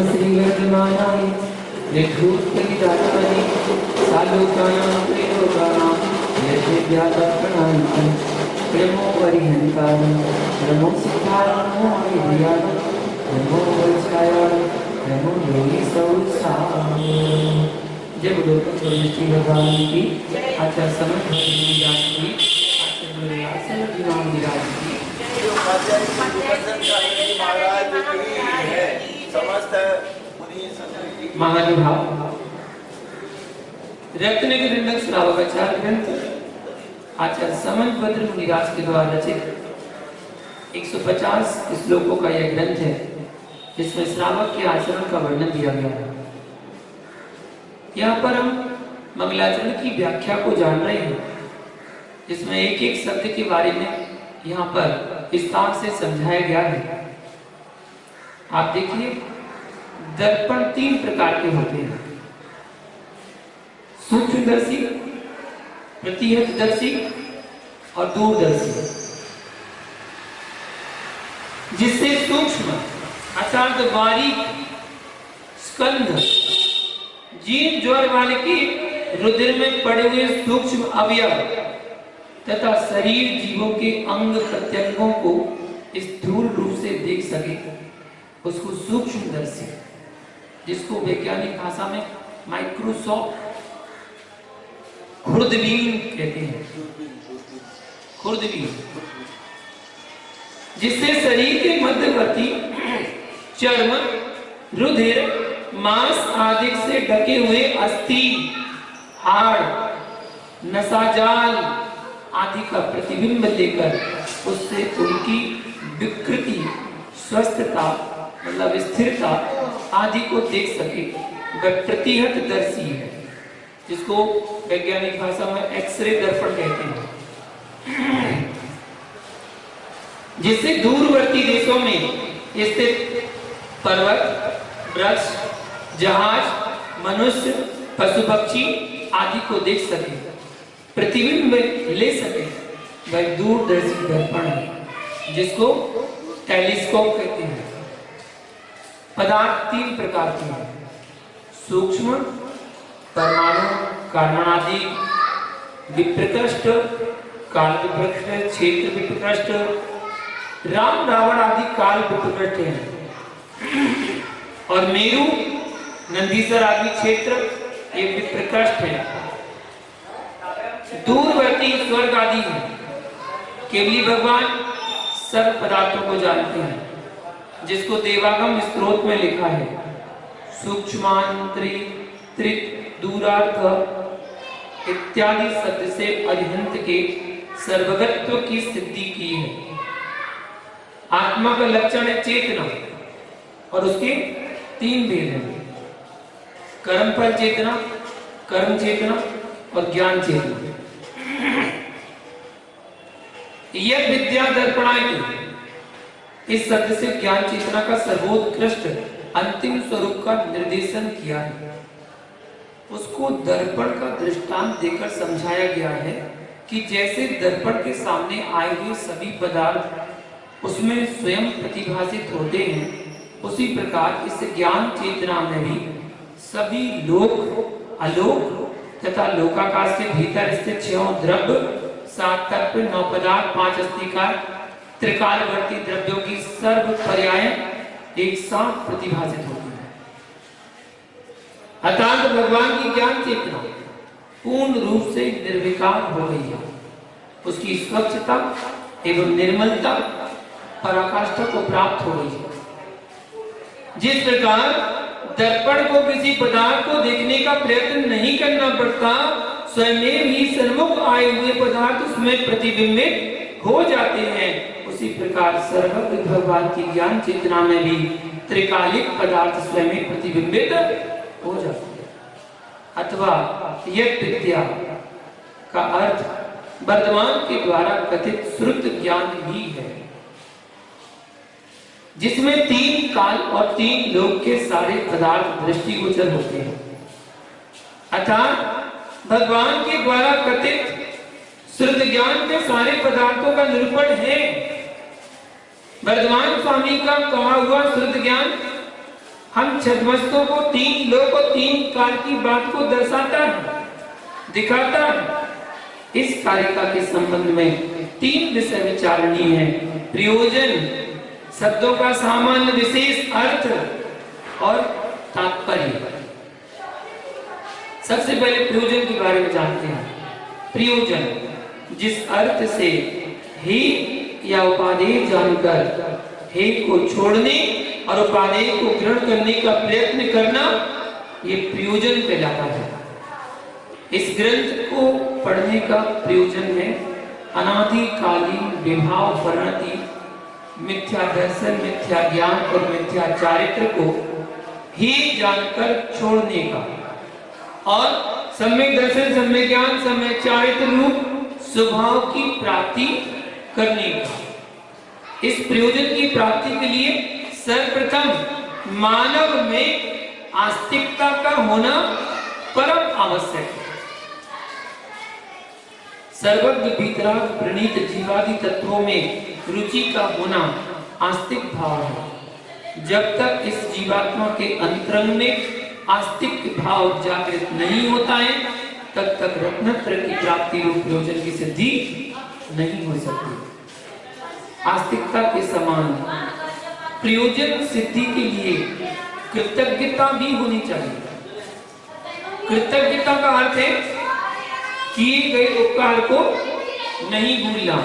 श्रीवर्धमानाय निर्धूतविदात्मने सालोकानां त्रैलोकानां यशोद्यातर्पणार्थं नमो वरिहन्तारं नमो सिद्धारं नमो विद्यारं नमो वत्सायाय नमो योगी सौसाय। जब लोग श्री भगवान की आचार्य समर्थ विराज की आचार्य विराज की महानुभाव रत्न के दंडक श्रावकाचार ग्रंथ आचार्य समंत भद्र मुनिराज के द्वारा रचित 150 श्लोकों का यह ग्रंथ है, जिसमें श्रावक के आचरण का वर्णन दिया गया है। यहाँ पर हम मंगलाचरण की व्याख्या को जान रहे हैं, जिसमें एक एक शब्द के बारे में यहाँ पर विस्तार से समझाया गया है। आप देखिए, दर्पण 3 प्रकार के होते हैं, सूक्ष्मदर्शी, प्रतिहतदर्शी और दूरदर्शी। जिससे सूक्ष्म अर्थात बारीक स्कंध जीव ज्वर वाले के रुधिर में पड़े हुए सूक्ष्म अवयव तथा शरीर जीवों के अंग प्रत्यंगों को स्थूल रूप से देख सके, उसको सूक्ष्मदर्शी, जिसको वैज्ञानिक भाषा में माइक्रोस्कोप खुर्दबीन कहते हैं, खुर्दबीन। जिससे शरीर के मध्यवर्ती चर्म, रुधिर, मांस आदि से ढके हुए अस्थि, हाड़, नसाजाल आदि का प्रतिबिंब लेकर उससे उनकी विकृति, स्वस्थता मतलब स्थिरता आदि को देख सके, वह प्रतिहतदर्शी है, जिसको वैज्ञानिक भाषा में एक्सरे दर्पण कहते हैं। जिससे दूरवर्ती देशों में स्थित पर्वत, वृक्ष, जहाज, मनुष्य, पशु पक्षी आदि को देख सके, प्रतिबिंब ले सके, वह दूरदर्शी दर्पण है, जिसको टेलीस्कोप कहते हैं। पदार्थ 3 प्रकार के हैं, सूक्ष्म, परमाणु, कारणादि, विप्रकृष्ट, काल विप्रकृष्ट, क्षेत्र विप्रकृष्ट, राम रावण आदि काल विप्रकृष्ट हैं। और मेरु, नंदीसर आदि क्षेत्र ये विप्रकृष्ट है। दूरवर्ती स्वर्ग आदि है। केवली भगवान सर्व पदार्थों को जानते हैं, जिसको देवागम स्त्रोत में लिखा है, सूक्ष्मांतरित दूरार्थ इत्यादि शब्द से अरिहंत के सर्वगत्व की सिद्धि की है। आत्मा का लक्षण है चेतना, और उसके 3 भेद हैं, कर्म फल चेतना, कर्म चेतना और ज्ञान चेतना। यह विद्या दर्पणायति, इस शब्द से ज्ञान चेतना का सर्वोत्कृष्ट अंतिम स्वरूप का निर्देशन किया है। उसको दर्पण का दृष्टांत देकर समझाया गया है कि जैसे दर्पण के सामने आए हुए सभी पदार्थ उसमें स्वयं प्रतिभासित होते हैं, उसी प्रकार इस ज्ञान चेतना में भी सभी लोक, अलोक तथा लोकाकाश के भीतर स्थित 6 द्रव्य, 7 तत्व, 9 पदार्थ, 5 अस्थिकार, त्रिकालवर्ती द्रव्यों की सर्व पर्याय एक साथ प्रतिभासित होती है। अर्थात भगवान की ज्ञान चेतना पूर्ण रूप से निर्विकार हो गई है। उसकी स्वच्छता एवं निर्मलता पराकाष्ठा को प्राप्त हो गई है। जिस प्रकार दर्पण को किसी पदार्थ को देखने का प्रयत्न नहीं करना पड़ता, स्वयं ही सन्मुख आए हुए पदार्थ उसमें प्रतिबिंबित हो जाते हैं, उसी प्रकार सर्वज्ञ भगवान की ज्ञान चेतना में भी त्रिकालिक पदार्थ स्वयं प्रतिबिंबित हो जाते हैं। अथवा यह विद्या का अर्थ वर्तमान के द्वारा कथित श्रुत ज्ञान ही है, जिसमें 3 काल और 3 लोक के सारे पदार्थ दृष्टिगोचर होते हैं। अर्थात भगवान के द्वारा कथित श्रुत ज्ञान के सारे पदार्थों का निरूपण है। वर्धमान स्वामी का कहा हुआ श्रुत ज्ञान हम छद्मस्तों को तीन लोक और तीन काल की बात को दर्शाता है, दिखाता है। इस कारिका के संबंध में तीन विषय विचारणीय है। प्रयोजन, शब्दों का सामान्य विशेष अर्थ और तात्पर्य। सबसे पहले प्रयोजन के बारे में जानते हैं। प्रयोजन, जिस अर्थ से हे या उपादेय जानकर हे को छोड़ने और उपादेय को ग्रहण करने का प्रयत्न करना, ये प्रयोजन कहलाता है। इस ग्रंथ को पढ़ने का प्रयोजन है अनादिकालीन विभाव परिणति, मिथ्या दर्शन, मिथ्या ज्ञान और मिथ्या चारित्र को ही जानकर छोड़ने का और सम्यक दर्शन, सम्यक ज्ञान, सम्यक चारित्र रूप स्वभाव की प्राप्ति करने का। इस प्रयोजन की प्राप्ति के लिए सर्वप्रथम मानव में आस्तिकता का होना परम आवश्यक है। सर्वज्ञ वीतराग प्रणीत जीवादि तत्वों में रुचि का होना आस्तिक भाव है। जब तक इस जीवात्मा के अंतरंग में आस्तिक भाव जागृत नहीं होता है, तब तक रत्नत्र की प्राप्ति रूप प्रयोजन की सिद्धि नहीं हो सकती। आस्तिकता के समान प्रयोजन सिद्धि के लिए कृतज्ञता भी होनी चाहिए। कृतज्ञता का अर्थ है किए गए उपकार को नहीं भूलना।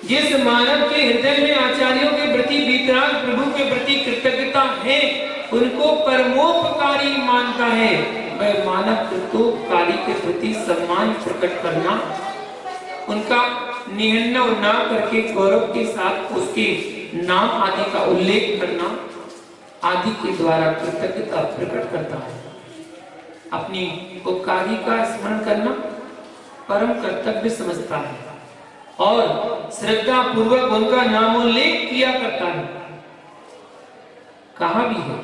जिस मानव के हृदय में आचार्यों के प्रति वीतराग, प्रभु के प्रति कृतज्ञता है, उनको परमोपकारी मानता है, वह मानव कृतोपकारी के प्रति सम्मान प्रकट करना, उनका निहन्नव ना करके गौरव के साथ उसके नाम आदि का उल्लेख करना आदि के द्वारा कृतज्ञता प्रकट करता है। अपनी उपकारी का स्मरण करना परम कर्तव्य समझता है और श्रद्धा पूर्वक उनका नामोल्लेख किया करता है। कहा भी है,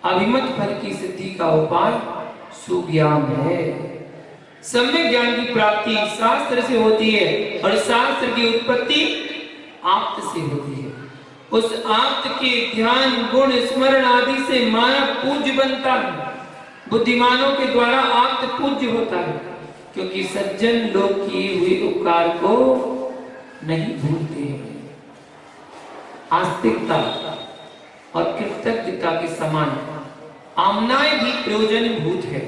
अभिमत फल की सिद्धि का उपाय सुज्ञान है। सम्यक ज्ञान की प्राप्ति शास्त्र से होती है और शास्त्र की उत्पत्ति आप्त से होती है। उस आप्त के ध्यान, गुण, स्मरण आदि से मानव पूज्य बनता है। बुद्धिमानों के द्वारा आप्त पूज्य होता है, क्योंकि सज्जन लोग किए हुए उपकार को नहीं भूलते हैं। आस्तिकता और कृतज्ञता के समान आमनाय भी प्रयोजन भूत है।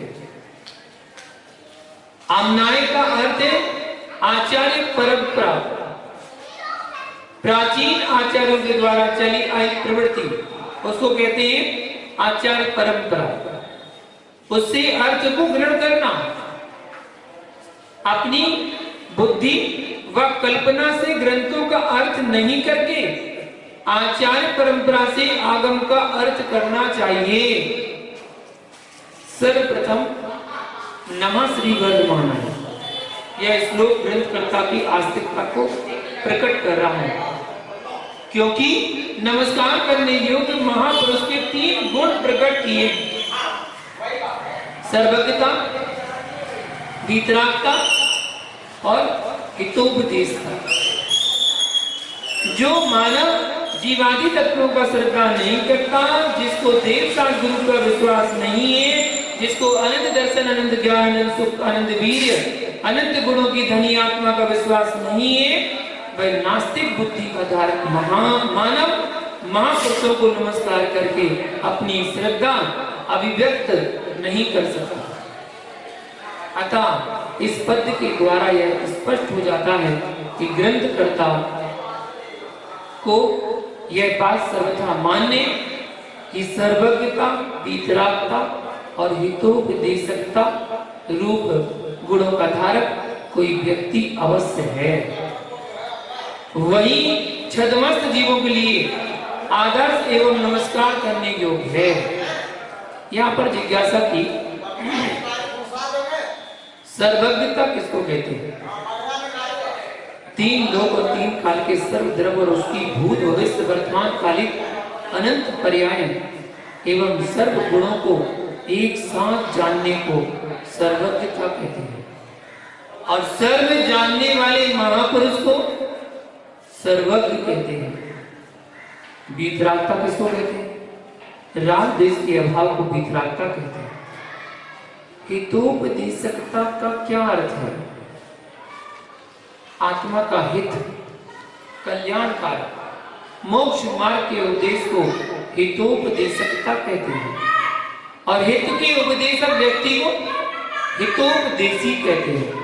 आमनाय का अर्थ है आचार्य परंपरा, प्राचीन आचार्यों के द्वारा चली आई प्रवृत्ति, उसको कहते हैं आचार्य परंपरा। उससे अर्थ को ग्रहण करना, अपनी बुद्धि व कल्पना से ग्रंथों का अर्थ नहीं करके आचार्य परंपरा से आगम का अर्थ करना चाहिए। सर्वप्रथम नमः श्री वर्धमानाय, यह श्लोक ग्रंथकर्ता की आस्तिकता को प्रकट कर रहा है, क्योंकि नमस्कार करने योग्य महापुरुष के तीन गुण प्रकट किए, सर्वज्ञता, वीतरागता और हितोपदेशता। जो मानव जीवादि तत्वों का श्रद्धा नहीं करता, जिसको देवता गुरु का विश्वास नहीं है, जिसको अनंत दर्शन, अनंत ज्ञान, अनंत सुख, अनंत वीर्य, अनंत गुणों की धनी आत्मा का विश्वास नहीं है, वह नास्तिक बुद्धि का धारक मानव महापुरुषों को नमस्कार करके अपनी श्रद्धा अभिव्यक्त नहीं कर सकता। अतः इस पद के द्वारा यह स्पष्ट हो जाता है कि ग्रंथकर्ता को यह बात सर्वथा मान्य कि सर्वज्ञता, वीतरागता और हितोपदेशकता रूप गुणों का धारक कोई व्यक्ति अवश्य है। वही छद्मस्त जीवों के लिए आदर्श एवं नमस्कार करने योग्य है। यहाँ पर जिज्ञासा की, सर्वज्ञता किसको कहते हैं? तीन लोक और तीन काल के सर्वद्रव और उसकी भूत भविष्य वर्तमान कालिक अनंत पर्याय एवं सर्व गुणों को एक साथ जानने को सर्वज्ञता कहते हैं, और सर्व जानने वाले महापुरुष को सर्वज्ञ कहते हैं। वीतरागता किसको कहते हैं? राग देश के अभाव को वीतरागता कहते हैं। हितोपदेशकता का क्या अर्थ है? आत्मा का हित, कल्याणकारक, मोक्ष मार्ग के उपदेश को हितोपदेशकता कहते हैं। और हित के उपदेशक व्यक्ति को हितोपदेशी कहते हैं।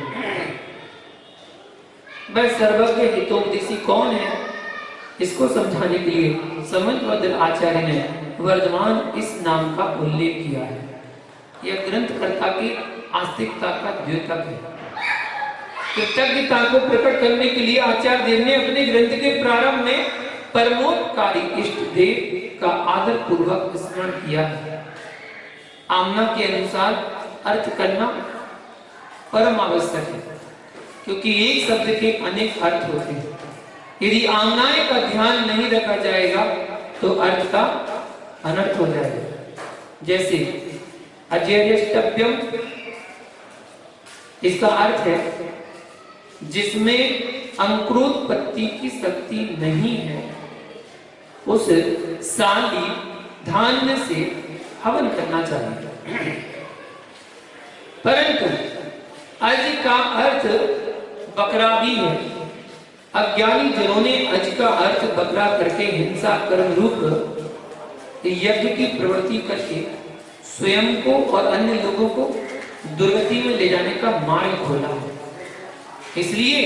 वह सर्वज्ञ हितोपदेशी कौन है, इसको समझाने के लिए समंतभद्र आचार्य ने वर्धमान इस नाम का उल्लेख किया है। यह ग्रंथकर्ता की आस्तिकता का द्योतक है। कृतज्ञता को प्रकट करने के लिए आचार्य देव ने अपने ग्रंथ के प्रारंभ में परमोपकारी इष्ट देव का आदर पूर्वक स्मरण किया है। आमना के अनुसार अर्थ करना परम आवश्यक है, क्योंकि एक शब्द के अनेक अर्थ होते हैं। यदि आमनाएं का ध्यान नहीं रखा जाएगा तो अर्थ का अनर्थ हो जाएगा। जैसे अजेयष्टव्यम, इसका अर्थ है जिसमें अंकुरोत्पत्ति की शक्ति नहीं है, उस साली धान्य से हवन करना चाहिए। परंतु अज का अर्थ बकरा भी है। अज्ञानी जनों ने अज का अर्थ बकरा करके हिंसा कर्म रूप यज्ञ की प्रवृत्ति करके स्वयं को और अन्य लोगों को दुर्गति में ले जाने का मार्ग खोला है। इसलिए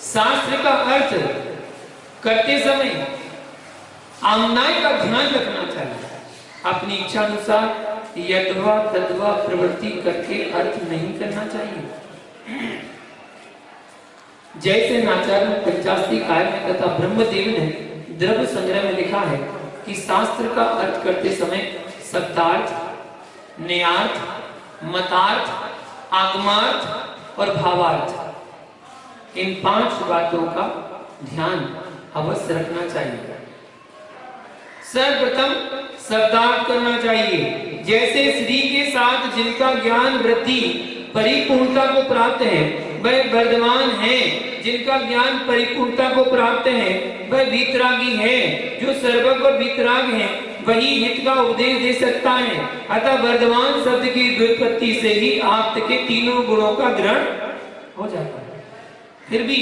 शास्त्र का अर्थ करते समय आमनाएं का ध्यान रखना चाहिए। अपनी इच्छा अनुसार यद्वा तद्वा प्रवृत्ति करके अर्थ नहीं करना चाहिए। जैसे नाचार्य पंचाशती काव्य में तथा ब्रह्मदेव ने द्रव्य संग्रह में लिखा है कि शास्त्र का अर्थ करते समय शब्दार्थ, न्यायार्थ, मतार्थ, आगमार्थ और भावार्थ, इन 5 बातों का ध्यान अवश्य रखना चाहिए। सर्वप्रथम शब्दार्थ करना चाहिए। जैसे श्री के साथ जिनका ज्ञान वृद्धि परिपूर्णता को प्राप्त है वह वर्धमान है, जिनका ज्ञान परिपूर्णता को प्राप्त है वह वीतरागी है। जो सर्वज्ञ और वीतराग है वही हित का उपदेश दे सकता है। अतः वर्धमान शब्द की व्युत्पत्ति से ही आप के तीनों गुणों का ग्रहण हो जाता है। फिर भी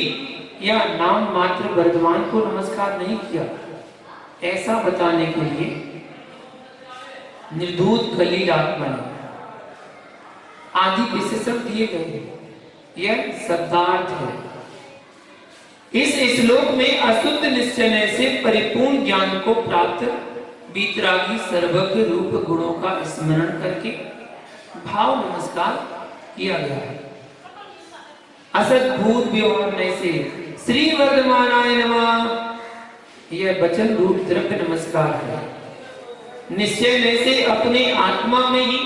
यह नाम मात्र वर्धमान को नमस्कार नहीं किया, ऐसा बताने के लिए निर्धूत खलील आत्मा ने आदि विशेषण दिए गए। यह शब्दार्थ है। इस श्लोक में अशुद्ध निश्चय से परिपूर्ण ज्ञान को प्राप्त वीतरागी सर्वज्ञ रूप गुणों का स्मरण करके भाव नमस्कार किया गया है। असत भूत व्यवहार से श्री वर्धमानाय नमः, यह वचन रूप द्रव्य नमस्कार है। निश्चय में से अपने आत्मा में ही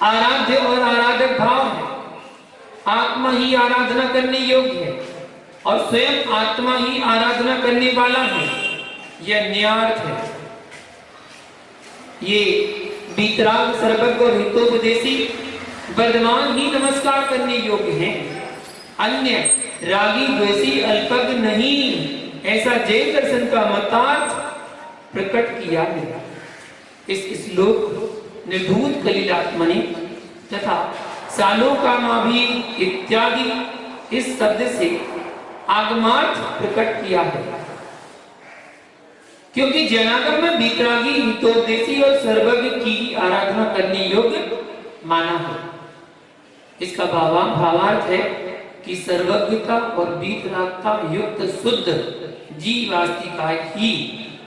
आराध्य और आराधक भाव है। आत्मा ही आराधना करने योग्य है और स्वयं आत्मा ही आराधना करने वाला है। यह न्यार्थ है। ये वीतराग सर्वज्ञ और हितोपदेशी वर्धमान ही नमस्कार करने योग्य हैं। अन्य रागी द्वेषी अल्पज्ञ नहीं, ऐसा जैन दर्शन का मतार्थ प्रकट किया है। इस श्लोक निर्धूत कलिलात्मनि तथा सालोकामाभि इत्यादि इस शब्द से आगमार्थ प्रकट किया है, क्योंकि जैनागम में वीतरागी हितोपदेशी और सर्वज्ञ की आराधना करने योग्य माना है। इसका भावार्थ है कि सर्वज्ञता और वीतरागता युक्त शुद्ध जीवास्तिका ही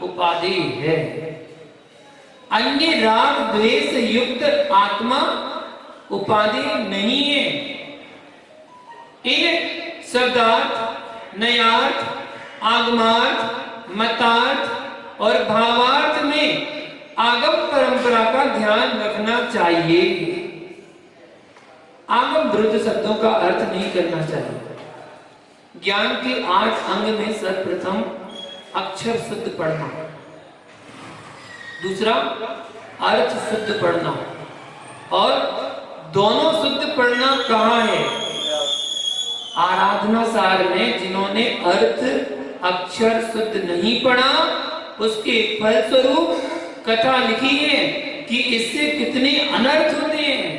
उपादेय है। अन्य राग द्वेष युक्त आत्मा उपादेय नहीं है। इन शब्दार्थ, नयार्थ, आगमार्थ, मतार्थ और भावार्थ में आगम परंपरा का ध्यान रखना चाहिए। आगम विरुद्ध शब्दों का अर्थ नहीं करना चाहिए। ज्ञान के 8 अंग में सर्वप्रथम अक्षर शुद्ध पढ़ना, दूसरा अर्थ शुद्ध पढ़ना, और दोनों शुद्ध पढ़ना कहाँ है? आराधना सार में जिन्होंने अर्थ अक्षर शुद्ध नहीं पढ़ा उसके फलस्वरूप कथा लिखी है कि इससे कितने अनर्थ होते हैं।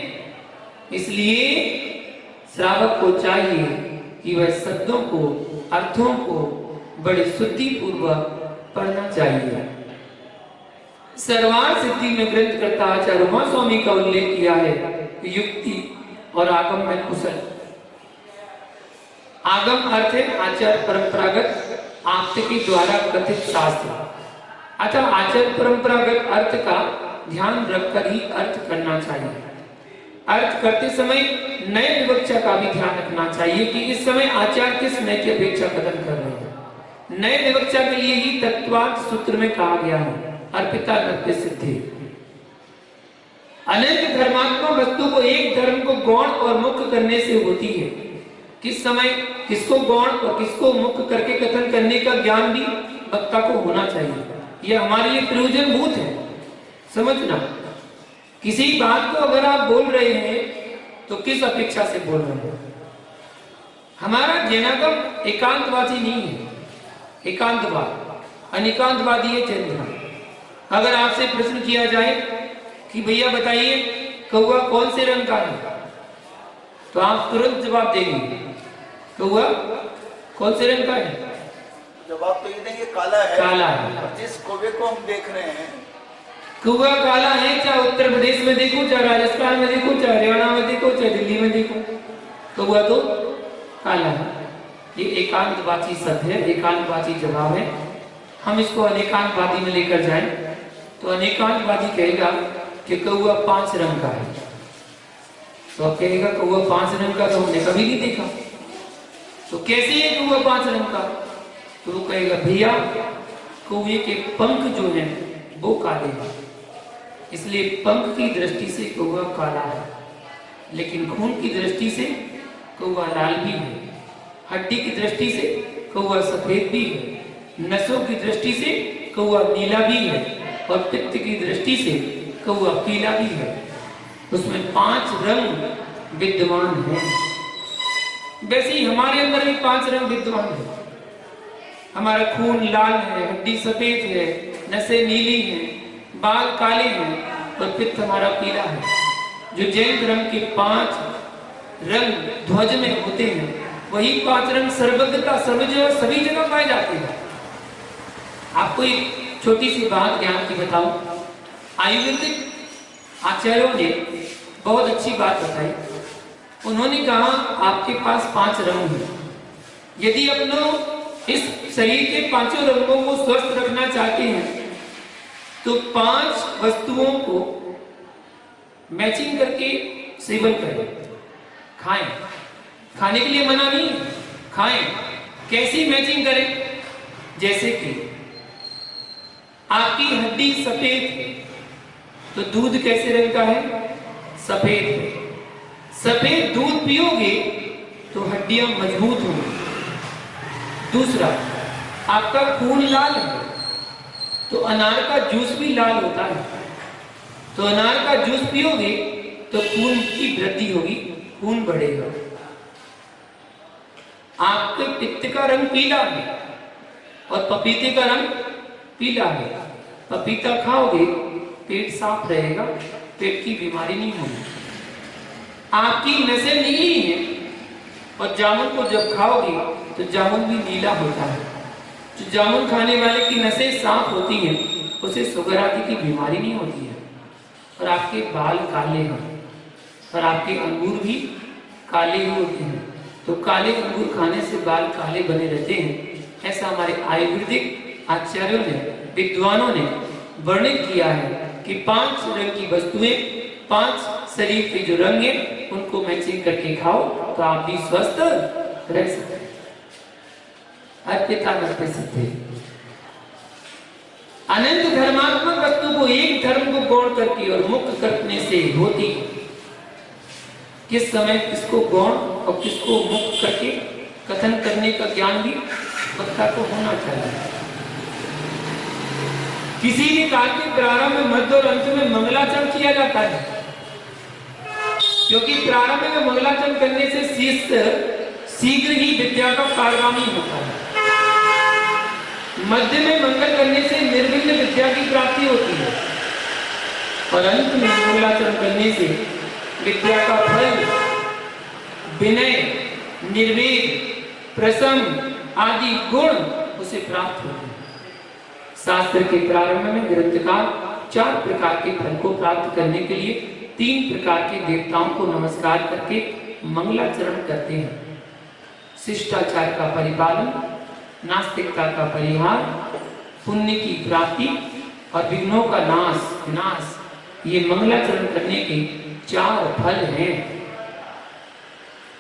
इसलिए श्रावक को चाहिए कि वह शब्दों को, अर्थों को बड़े शुद्धि पूर्वक पढ़ना चाहिए। सर्वार्थ सिद्धि में ग्रंथकर्ता आचार्य उमा स्वामी का उल्लेख किया है कि युक्ति और आगम में कुशल। आगम अर्थ है आचार परंपरागत आपके के द्वारा कथित शास्त्र। अतः आचार परंपरागत अर्थ का ध्यान रखकर ही अर्थ करना चाहिए। अर्थ करते समय नए विवक्षा का भी ध्यान रखना चाहिए कि इस समय आचार्य किस नए की अपेक्षा कथन कर रहे हैं। नए विवक्षा के लिए ही तत्वार्थ सूत्र में कहा गया है अर्पिता नत्य सिद्धि। अनंत धर्मात्मा वस्तु को एक धर्म को गौण और मुख्य करने से होती है। किस समय किसको गौण और किसको मुख्य करके कथन करने का ज्ञान भी वक्ता को होना चाहिए। यह हमारे लिए प्रयोजनभूत है। समझना, किसी बात को अगर आप बोल रहे हैं तो किस अपेक्षा से बोल रहे हैं। हमारा जैनागम एकांतवादी नहीं है, एकांतवाद अनिकांतवादी है जैन धर्म। अगर आपसे प्रश्न किया जाए कि भैया बताइए कौवा कौन से रंग का है, तो आप तुरंत जवाब देंगे कौवा कौन से रंग का है। जवाब तो ये देंगे काला है। काला है। जिस कौवे को हम देख रहे हैं कौवा काला है, चाहे उत्तर प्रदेश में देखो, चाहे राजस्थान में देखो, चाहे हरियाणा में देखो, चाहे दिल्ली में देखो, कौवा तो काला है। ये एकांतवाची शब्द है, एकांतवाची जवाब है। हम इसको अनेकांतवादी में लेकर जाएं तो अनेकांतवादी कहेगा कि कौवा 5 रंग का है। तो अब कहेगा कौवा 5 रंग का तो हमने कभी नहीं देखा, तो कैसे है कौवा 5 रंग का। तो वो कहेगा भैया कौवे के पंख जो हैं वो काले हैं, इसलिए पंख की दृष्टि से कौवा काला है, लेकिन खून की दृष्टि से कौवा लाल भी है, हड्डी की दृष्टि से कौवा सफेद भी है, नसों की दृष्टि से कौवा नीला भी है, और पित्त की दृष्टि से कौवा पीला भी है। उसमें 5 रंग विद्यमान हैं। वैसे ही हमारे अंदर भी 5 रंग विद्यमान है। हमारा खून लाल है, हड्डी सफेद है, नसें नीली हैं, बाल काले हैं और पित्त हमारा पीला है। जो जैन धर्म के 5 रंग ध्वज में होते हैं वही 5 रंग सर्वज्ञता सभी जगह पाए जाते हैं। आपको एक छोटी सी बात ज्ञान की बताऊं। आयुर्वेदिक आचार्यों ने बहुत अच्छी बात बताई। उन्होंने कहा आपके पास 5 रंग हैं। यदि अपनों इस शरीर के 5 रंगों को स्वस्थ रखना चाहते हैं तो 5 वस्तुओं को मैचिंग करके सेवन करें, खाएं। खाने के लिए मना नहीं, खाएं। कैसी मैचिंग करें? जैसे कि आपकी हड्डी सफेद है तो दूध कैसे रंग का है? सफेद है। सफेद दूध पियोगे तो हड्डियां मजबूत होंगी। दूसरा, आपका खून लाल है तो अनार का जूस भी लाल होता है, तो अनार का जूस पियोगे तो खून की वृद्धि होगी, खून बढ़ेगा। आपके पित्त का रंग पीला है और पपीते का रंग पीला है। पपीता खाओगे पेट साफ रहेगा, पेट की बीमारी नहीं होगी। आपकी नसें नीली हैं और जामुन को जब खाओगे तो जामुन भी नीला होता है। जो जामुन खाने वाले की नसें साफ होती हैं उसे शुगर आदि की बीमारी नहीं होती है। और आपके बाल काले हैं और आपके अंगूर भी काले ही होते हैं, तो काले अंगूर खाने से बाल काले बने रहते हैं। ऐसा हमारे आयुर्वेदिक आचार्यों ने, विद्वानों ने वर्णित किया है कि 5 रंग की वस्तुएं, 5 शरीर के जो रंग हैं उनको मैचिंग करके खाओ तो आप भी स्वस्थ रह सकते हैं। अर्पिता नत्य सिद्धि। अनंत धर्मात्मक वस्तु को एक धर्म को गौण करके और मुक्त करने से होती है। किस समय किसको गौण और किसको मुक्त करके कथन करने का ज्ञान भी वक्ता को होना चाहिए। किसी भी काल के प्रारंभ में, मध्य और अंत में मंगलाचरण किया जाता है, क्योंकि प्रारंभ में मंगलाचरण करने से शिष्य शीघ्र ही विद्या का पारगामी होता है। मध्य में मंगल करने से निर्विघ्न विद्या की प्राप्ति होती है और अंत में मंगलाचरण करने से विद्या का फल विनय, निर्वेद, प्रसम आदि गुण उसे प्राप्त होते हैं। शास्त्र के प्रारंभ में ग्रंथकार 4 प्रकार के फल को प्राप्त करने के लिए 3 प्रकार के देवताओं को नमस्कार करके मंगलाचरण करते हैं। शिष्टाचार का परिपालन, नास्तिकता का परिहार, पुण्य की प्राप्ति और विघ्नों का विनाश, ये मंगलाचरण करने के 4 फल हैं।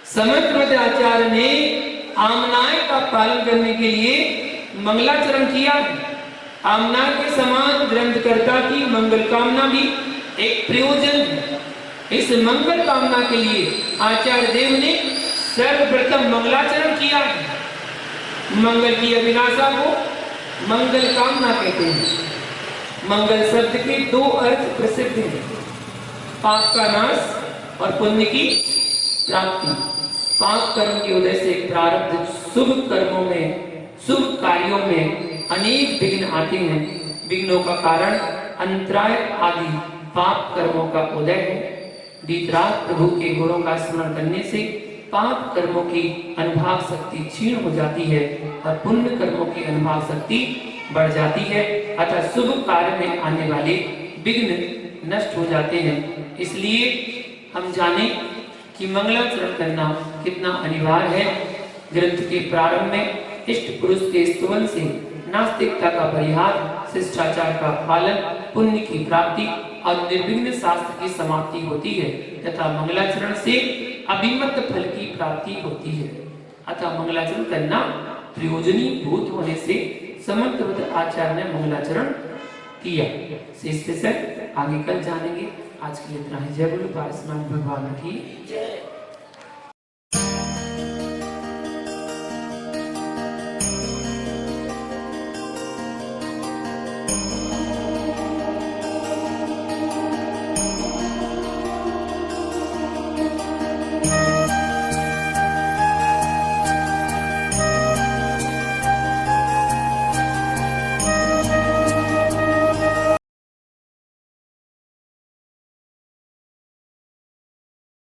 समर्थ आचार्य ने आमनाय का पालन करने के लिए मंगलाचरण किया है। आमना के समान ग्रंथकर्ता की मंगल कामना भी एक प्रयोजन है। इस मंगल कामना के लिए आचार्य देव ने सर्वप्रथम मंगलाचरण किया है। मंगल की अभिलाषा को मंगल कामना कहते हैं। मंगल शब्द के 2 अर्थ प्रसिद्ध हैं, पाप का नाश और पुण्य की प्राप्ति। पाप कर्म के उदय से प्रारब्ध शुभ कर्मों में, शुभ कार्यों में अनेक विघ्न आते हैं। विघ्नों का कारण अंतराय आदि पाप कर्मों का उदय है। वितराग प्रभु के गुणों का स्मरण करने से पाप कर्मों की अनुभाव शक्ति क्षीण हो जाती है और पुण्य कर्मों की अनुभाव शक्ति बढ़ जाती है। अतः शुभ कार्य में आने वाले विघ्न नष्ट हो जाते हैं। इसलिए हम जाने कि मंगलाचरण करना कितना अनिवार्य है। ग्रंथ के प्रारंभ में इष्ट पुरुष के स्तुवन से नास्तिकता का परिहार, शिष्टाचार का पालन, पुण्य की प्राप्ति और निर्विघ्न शास्त्र की समाप्ति होती है तथा मंगलाचरण से अभिमत फल की प्राप्ति होती है। अतः मंगलाचरण करना प्रयोजनी भूत होने से समर्थ आचार्य ने मंगलाचरण किया। शेष विषय आगे कल जानेंगे। आज के लिए इतना ही। जय बोलो पारसनाथ भगवान की जय।